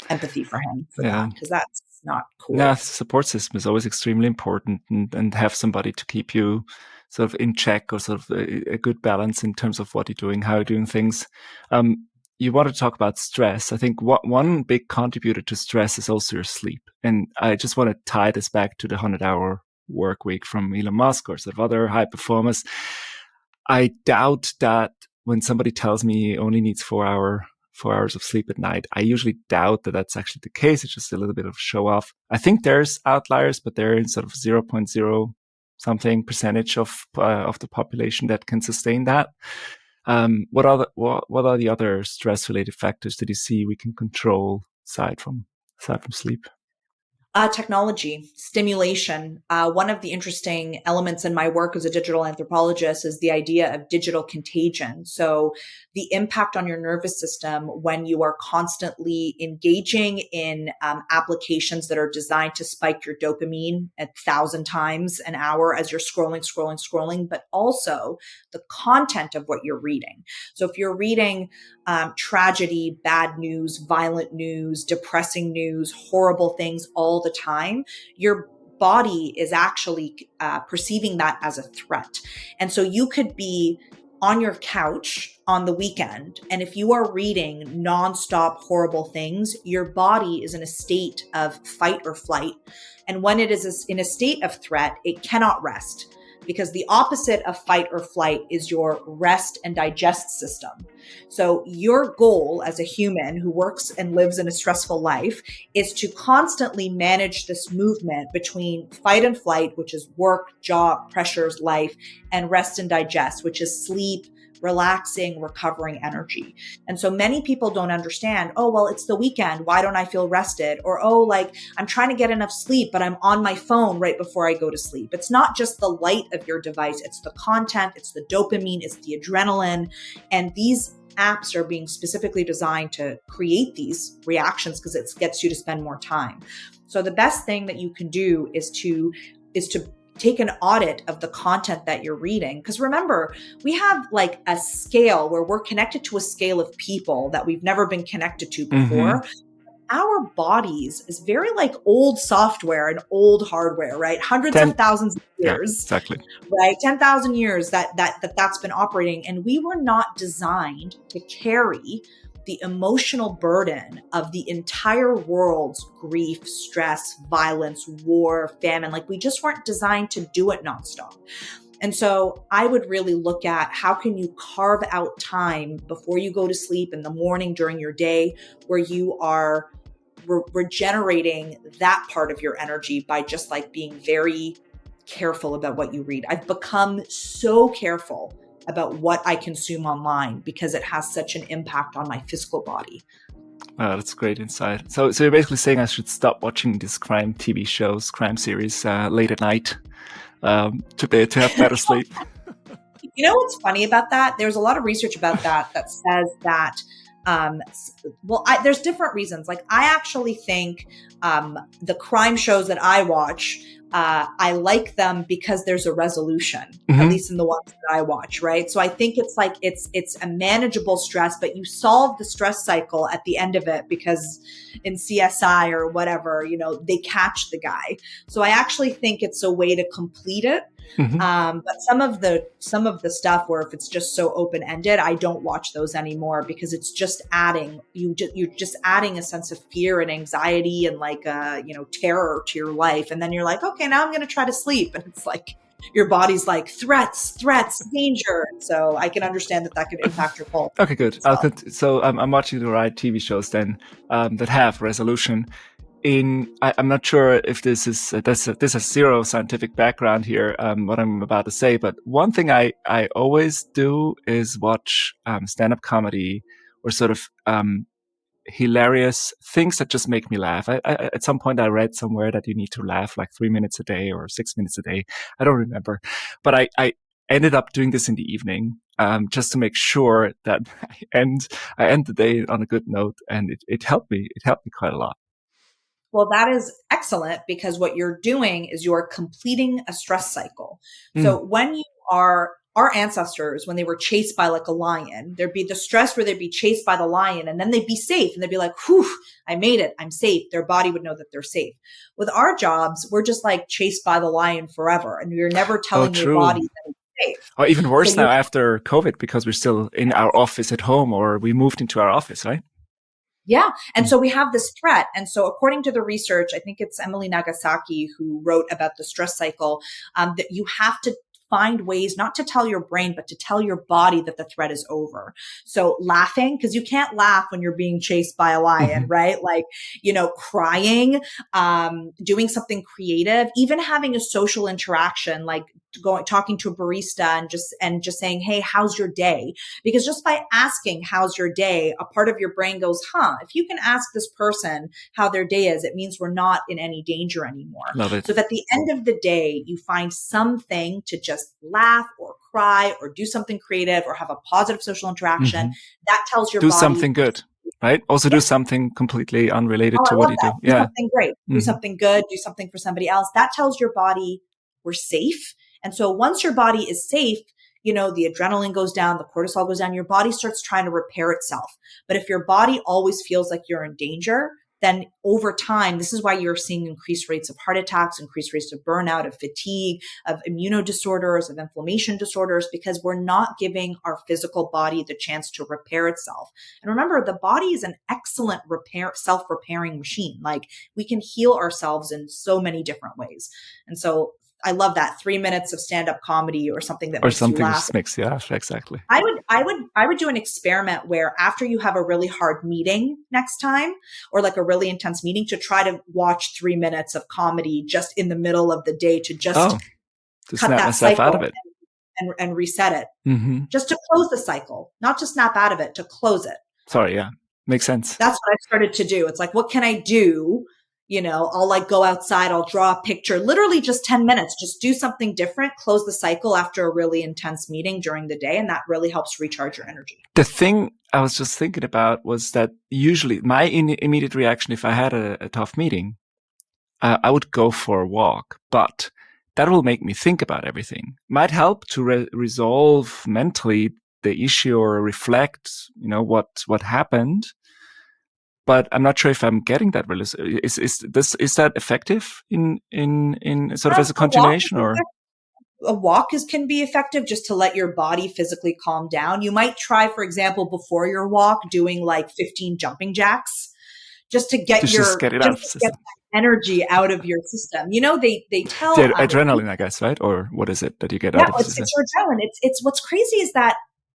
Speaker 2: empathy for him for that, because that's not cool.
Speaker 1: Yeah, support system is always extremely important, and have somebody to keep you sort of in check, or sort of a good balance in terms of what you're doing, how you're doing things. You want to talk about stress. I think one big contributor to stress is also your sleep. And I just want to tie this back to the 100-hour work week from Elon Musk or sort of other high performers. I doubt that when somebody tells me he only needs 4 hours of sleep at night, I usually doubt that that's actually the case. It's just a little bit of show off. I think there's outliers, but they're in sort of 0.0 something percentage of the population that can sustain that. What are the other stress related factors that you see we can control aside from sleep?
Speaker 2: Technology, stimulation. One of the interesting elements in my work as a digital anthropologist is the idea of digital contagion. So, the impact on your nervous system when you are constantly engaging in applications that are designed to spike your dopamine 1,000 times an hour as you're scrolling, but also the content of what you're reading. So, if you're reading tragedy, bad news, violent news, depressing news, horrible things all the time, your body is actually perceiving that as a threat. And so you could be on your couch on the weekend, and if you are reading nonstop horrible things, your body is in a state of fight or flight. And when it is in a state of threat, it cannot rest, because the opposite of fight or flight is your rest and digest system. So your goal as a human who works and lives in a stressful life is to constantly manage this movement between fight and flight, which is work, job, pressures, life, and rest and digest, which is sleep, relaxing, recovering energy. And so many people don't understand, oh, well, it's the weekend. Why don't I feel rested? Or, oh, like I'm trying to get enough sleep, but I'm on my phone right before I go to sleep. It's not just the light of your device. It's the content, it's the dopamine, it's the adrenaline. And these apps are being specifically designed to create these reactions because it gets you to spend more time. So the best thing that you can do is to take an audit of the content that you're reading. Because remember, we have like a scale where we're connected to a scale of people that we've never been connected to before. Mm-hmm. Our bodies is very like old software and old hardware, right? Hundreds of thousands of years.
Speaker 1: Yeah, exactly.
Speaker 2: Right? 10,000 years that's been operating. And we were not designed to carry the emotional burden of the entire world's grief, stress, violence, war, famine. Like we just weren't designed to do it nonstop. And so I would really look at how can you carve out time before you go to sleep in the morning during your day where you are regenerating that part of your energy by just like being very careful about what you read. I've become so careful about what I consume online because it has such an impact on my physical body.
Speaker 1: Wow, that's great insight. So you're basically saying I should stop watching these crime TV shows, crime series late at night to have better sleep.
Speaker 2: You know what's funny about that? There's a lot of research about that says that there's different reasons. Like I actually think the crime shows that I watch, I like them because there's a resolution, at least in the ones that I watch, right? So I think it's like it's a manageable stress, but you solve the stress cycle at the end of it because in CSI or whatever, they catch the guy. So I actually think it's a way to complete it. But some of the stuff where if it's just so open-ended, I don't watch those anymore because it's just you're just adding a sense of fear and anxiety and like terror to your life. And then you're like, okay, now I'm going to try to sleep. And it's like, your body's like threats, danger. So I can understand that could impact your pulse.
Speaker 1: Okay, good. So I'm watching the right TV shows then that have resolution. I'm not sure if this has zero scientific background here, what I'm about to say, but one thing I always do is watch stand-up comedy or sort of hilarious things that just make me laugh. I at some point I read somewhere that you need to laugh like 3 minutes a day or 6 minutes a day. I don't remember, but I ended up doing this in the evening just to make sure that I end the day on a good note, and it helped me. It helped me quite a lot.
Speaker 2: Well, that is excellent because what you're doing is you're completing a stress cycle. So when you are, our ancestors, when they were chased by like a lion, there'd be the stress where they'd be chased by the lion and then they'd be safe and they'd be like, whew, I made it. I'm safe. Their body would know that they're safe. With our jobs, we're just like chased by the lion forever. And you're never telling your body that it's safe.
Speaker 1: Or even worse now after COVID, because we're still in our office at home or we moved into our office, right?
Speaker 2: Yeah. And so we have this threat. And so according to the research, I think it's Emily Nagasaki who wrote about the stress cycle, that you have to find ways not to tell your brain, but to tell your body that the threat is over. So laughing, because you can't laugh when you're being chased by a lion, right? Like, crying, doing something creative, even having a social interaction, like talking to a barista and just saying, hey, how's your day? Because just by asking how's your day, a part of your brain goes, if you can ask this person how their day is, it means we're not in any danger anymore.
Speaker 1: Love it.
Speaker 2: So if at the end of the day you find something to just laugh or cry or do something creative or have a positive social interaction, that tells your
Speaker 1: do
Speaker 2: body
Speaker 1: something good, right? Also do something completely unrelated to
Speaker 2: I
Speaker 1: what
Speaker 2: love
Speaker 1: you
Speaker 2: that.
Speaker 1: do.
Speaker 2: Do
Speaker 1: Yeah.
Speaker 2: something great. Do something good. Do something for somebody else. That tells your body we're safe. And so once your body is safe, the adrenaline goes down, the cortisol goes down, your body starts trying to repair itself. But if your body always feels like you're in danger, then over time, this is why you're seeing increased rates of heart attacks, increased rates of burnout, of fatigue, of immunodisorders, of inflammation disorders, because we're not giving our physical body the chance to repair itself. And remember, the body is an excellent self-repairing machine. Like, we can heal ourselves in so many different ways. And so I love that 3 minutes of stand-up comedy or something that
Speaker 1: Or
Speaker 2: makes you
Speaker 1: something
Speaker 2: laugh.
Speaker 1: just makes you laugh. Exactly.
Speaker 2: I would do an experiment where after you have a really hard meeting next time, or like a really intense meeting, to try to watch 3 minutes of comedy just in the middle of the day to just
Speaker 1: to
Speaker 2: cut
Speaker 1: snap
Speaker 2: that
Speaker 1: myself out
Speaker 2: cycle
Speaker 1: of it
Speaker 2: and reset it. Just to close the cycle, not to snap out of it, to close it.
Speaker 1: Sorry. Yeah. Makes sense.
Speaker 2: That's what I started to do. It's like, what can I do? I'll like go outside, I'll draw a picture, literally just 10 minutes, just do something different, close the cycle after a really intense meeting during the day. And that really helps recharge your energy.
Speaker 1: The thing I was just thinking about was that usually my immediate reaction, if I had a tough meeting, I would go for a walk, but that will make me think about everything. Might help to resolve mentally the issue or reflect, what happened. But I'm not sure if I'm getting that. Is that effective in sort of as a continuation, or?
Speaker 2: A walk can be effective just to let your body physically calm down. You might try, for example, before your walk, doing like 15 jumping jacks just to get
Speaker 1: Just get it out of the system.
Speaker 2: that energy out of your system. They tell
Speaker 1: the adrenaline, I guess, right? Or what is it that you get out of the system?
Speaker 2: It's your adrenaline. It's what's crazy is that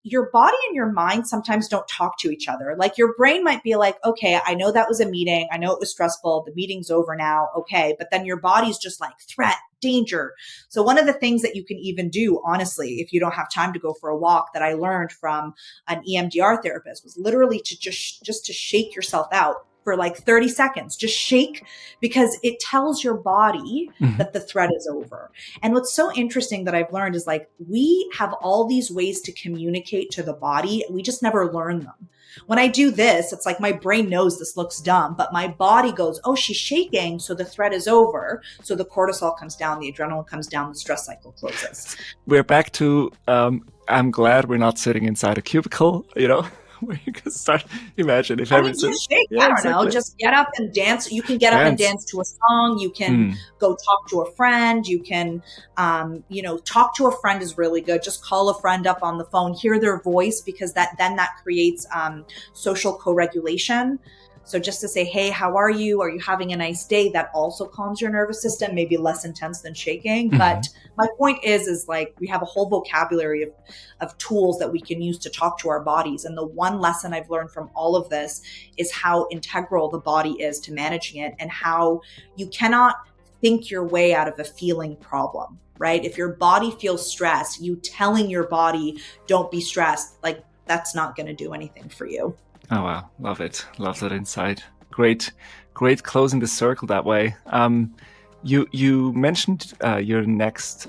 Speaker 2: your body and your mind sometimes don't talk to each other. Like, your brain might be like, okay, I know that was a meeting. I know it was stressful. The meeting's over now. Okay. But then your body's just like threat, danger. So one of the things that you can even do, honestly, if you don't have time to go for a walk, that I learned from an EMDR therapist, was literally to just to shake yourself out for like 30 seconds. Just shake, because it tells your body that the threat is over. And what's so interesting that I've learned is, like, we have all these ways to communicate to the body. We just never learn them. When I do this, it's like my brain knows this looks dumb, but my body goes, oh, she's shaking, so the threat is over. So the cortisol comes down, the adrenaline comes down, the stress cycle closes.
Speaker 1: We're back to, I'm glad we're not sitting inside a cubicle, where you can start. Imagine if
Speaker 2: Just shake. I don't know. Just get up and dance. You can get up and dance to a song. You can go talk to a friend. You can, talk to a friend is really good. Just call a friend up on the phone, hear their voice, because that creates social co-regulation. So just to say, hey, how are you? Are you having a nice day? That also calms your nervous system, maybe less intense than shaking. But my point is like, we have a whole vocabulary of tools that we can use to talk to our bodies. And the one lesson I've learned from all of this is how integral the body is to managing it, and how you cannot think your way out of a feeling problem, right? If your body feels stress, you telling your body, don't be stressed, like, that's not going to do anything for you.
Speaker 1: Oh, wow. Love it. Love that insight. Great closing the circle that way. You mentioned your next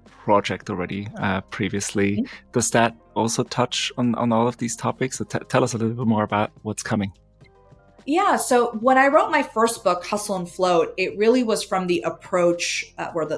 Speaker 1: project already previously. Does that also touch on all of these topics? So tell us a little bit more about what's coming.
Speaker 2: Yeah. So when I wrote my first book, Hustle and Float, it really was from the approach,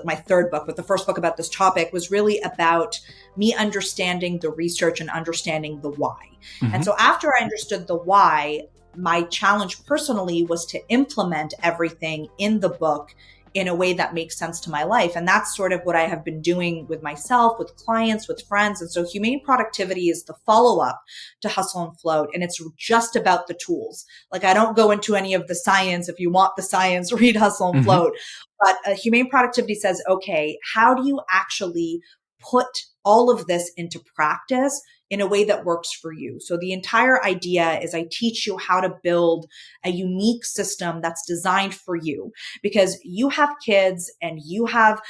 Speaker 2: my third book, but the first book about this topic was really about me understanding the research and understanding the why. And so after I understood the why, my challenge personally was to implement everything in the book in a way that makes sense to my life. And that's sort of what I have been doing with myself, with clients, with friends. And so Humane Productivity is the follow-up to Hustle and Float. And it's just about the tools. Like, I don't go into any of the science. If you want the science, read Hustle and Float. But Humane Productivity says, okay, how do you actually put all of this into practice in a way that works for you. So the entire idea is I teach you how to build a unique system that's designed for you, because you have kids and you have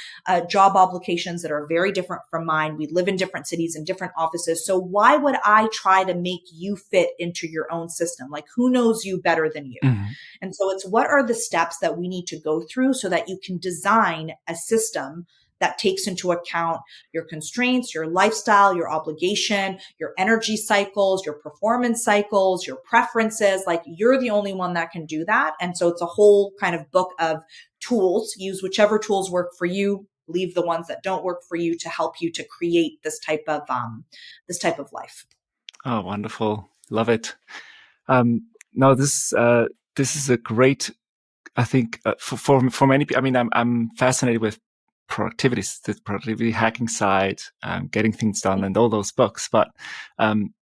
Speaker 2: job obligations that are very different from mine. We live in different cities and different offices. So why would I try to make you fit into your own system? Like, who knows you better than you?
Speaker 1: Mhm.
Speaker 2: And so it's, what are the steps that we need to go through so that you can design a system that takes into account your constraints, your lifestyle, your obligation, your energy cycles, your performance cycles, your preferences. Like, you're the only one that can do that. And so it's a whole kind of book of tools. Use whichever tools work for you, leave the ones that don't work for you, to help you to create this type of life.
Speaker 1: Oh, wonderful. Love it. No, this is a great, I think, for many people. I mean, I'm fascinated with the productivity hacking side, getting things done, and all those books. But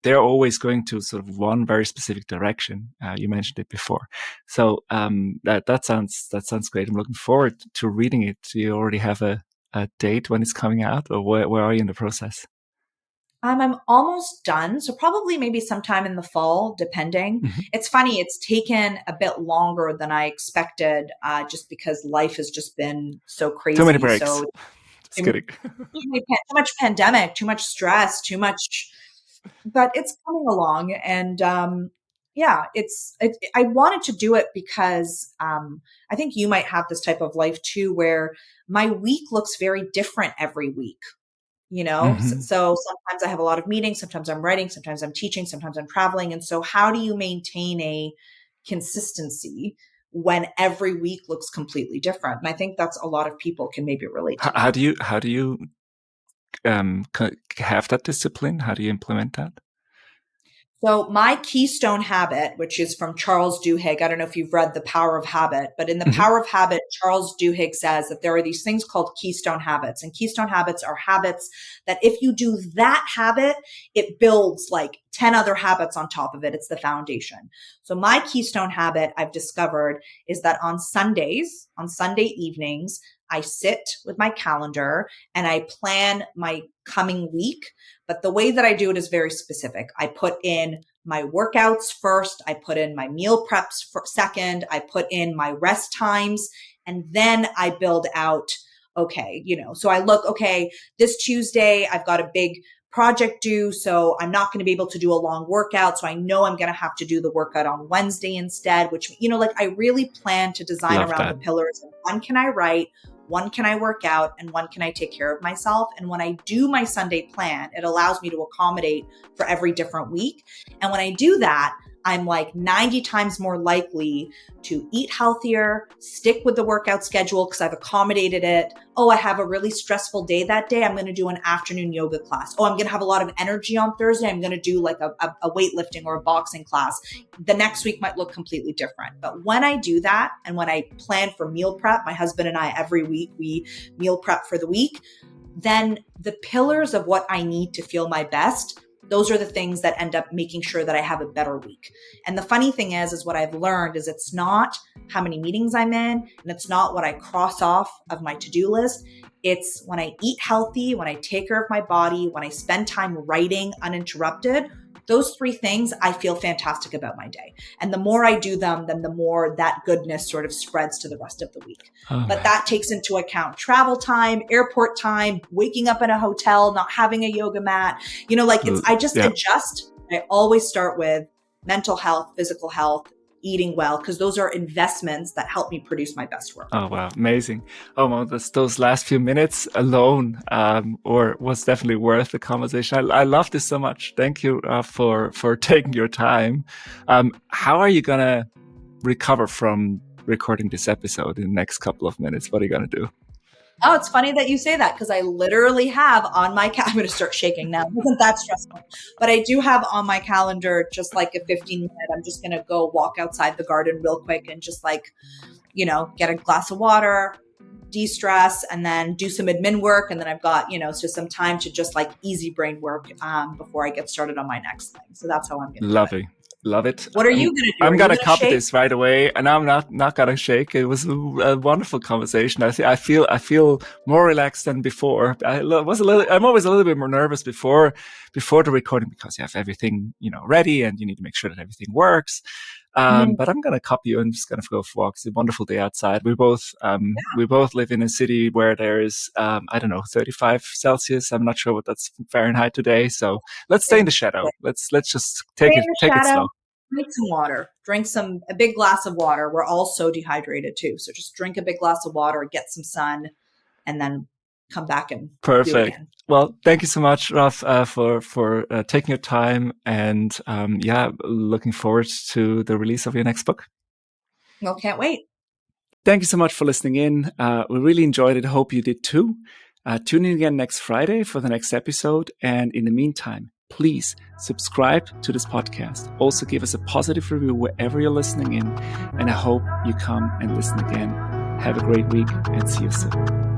Speaker 1: they're always going to sort of one very specific direction. You mentioned it before, so that sounds great. I'm looking forward to reading it. Do you already have a date when it's coming out, or where are you in the process?
Speaker 2: I'm almost done. So probably maybe sometime in the fall, depending.
Speaker 1: Mhm.
Speaker 2: It's funny, it's taken a bit longer than I expected, just because life has just been so
Speaker 1: Too many
Speaker 2: crazy.
Speaker 1: breaks.
Speaker 2: So
Speaker 1: Just kidding.
Speaker 2: too much pandemic, too much stress, too much, but it's coming along. And yeah, I wanted to do it because I think you might have this type of life too, where my week looks very different every week.
Speaker 1: Hmm.
Speaker 2: So sometimes I have a lot of meetings, sometimes I'm writing, sometimes I'm teaching, sometimes I'm traveling. And so how do you maintain a consistency when every week looks completely different? And I think that's, a lot of people can maybe relate to
Speaker 1: How
Speaker 2: that.
Speaker 1: do you have that discipline? How do you implement that?
Speaker 2: So my keystone habit, which is from Charles Duhigg, I don't know if you've read The Power of Habit, but in The
Speaker 1: Hmm.
Speaker 2: Power of Habit, Charles Duhigg says that there are these things called keystone habits. And keystone habits are habits that if you do that habit, it builds like 10 other habits on top of it. It's the foundation. So my keystone habit, I've discovered, is that on Sundays, on Sunday evenings, I sit with my calendar and I plan my coming week. But the way that I do it is very specific. I put in my workouts first. I put in my meal preps for second. I put in my rest times. And then I build out, okay, so I look, okay, this Tuesday, I've got a big project due. So I'm not going to be able to do a long workout. So I know I'm going to have to do the workout on Wednesday instead, which, like, I really plan to design
Speaker 1: Love
Speaker 2: around the
Speaker 1: that.
Speaker 2: pillars of, one, can I write? One, can I work out? And one, can I take care of myself? And when I do my Sunday plan, it allows me to accommodate for every different week. And when I do that, I'm like 90 times more likely to eat healthier, stick with the workout schedule because I've accommodated it. Oh, I have a really stressful day that day. I'm going to do an afternoon yoga class. Oh, I'm going to have a lot of energy on Thursday. I'm going to do like a weightlifting or a boxing class. The next week might look completely different. But when I do that, and when I plan for meal prep, my husband and I, every week, we meal prep for the week, then the pillars of what I need to feel my best, those are the things that end up making sure that I have a better week. And the funny thing is what I've learned is it's not how many meetings I'm in, and it's not what I cross off of my to-do list. It's when I eat healthy, when I take care of my body, when I spend time writing uninterrupted. Those three things, I feel fantastic about my day. And the more I do them, then the more that goodness sort of spreads to the rest of the week.
Speaker 1: Oh
Speaker 2: But
Speaker 1: man.
Speaker 2: that takes into account travel time, airport time, waking up in a hotel, not having a yoga mat. I just
Speaker 1: Yeah.
Speaker 2: adjust. I always start with mental health, physical health, eating well, because those are investments that help me produce my best work.
Speaker 1: Oh wow, amazing! Oh well, those last few minutes alone, or was definitely worth the conversation. I love this so much. Thank you for taking your time. How are you gonna recover from recording this episode in the next couple of minutes? What are you gonna do?
Speaker 2: Oh, it's funny that you say that because I literally have on my I'm going to start shaking now. It wasn't that stressful, but I do have on my calendar just like a 15-minute. I'm just going to go walk outside the garden real quick and just like, get a glass of water, de-stress, and then do some admin work. And then I've got, so some time to just like easy brain work before I get started on my next thing. So that's how I'm going to do it.
Speaker 1: Lovely. Love it.
Speaker 2: What are you going to do?
Speaker 1: I'm
Speaker 2: Are you
Speaker 1: gonna
Speaker 2: going to
Speaker 1: copy
Speaker 2: shake?
Speaker 1: this right away, and I'm not gonna shake. It was a wonderful conversation. I feel more relaxed than before. I'm always a little bit more nervous before the recording because you have everything ready, and you need to make sure that everything works. But I'm gonna copy you and just gonna go for walks. It's a wonderful day outside. We both live in a city where there is I don't know 35 Celsius. I'm not sure what that's Fahrenheit today. So let's stay in the shadow. Let's just
Speaker 2: Stay
Speaker 1: take
Speaker 2: in
Speaker 1: it
Speaker 2: the
Speaker 1: take it
Speaker 2: shadow.
Speaker 1: slow.
Speaker 2: Drink some water. Drink a big glass of water. We're all so dehydrated too. So just drink a big glass of water, get some sun, and then come back and do it
Speaker 1: Perfect.
Speaker 2: again.
Speaker 1: Well, thank you so much, Raf, for taking your time, and looking forward to the release of your next book.
Speaker 2: Well, can't wait.
Speaker 1: Thank you so much for listening in. We really enjoyed it. Hope you did too. Tune in again next Friday for the next episode. And in the meantime, please subscribe to this podcast. Also give us a positive review wherever you're listening in. And I hope you come and listen again. Have a great week and see you soon.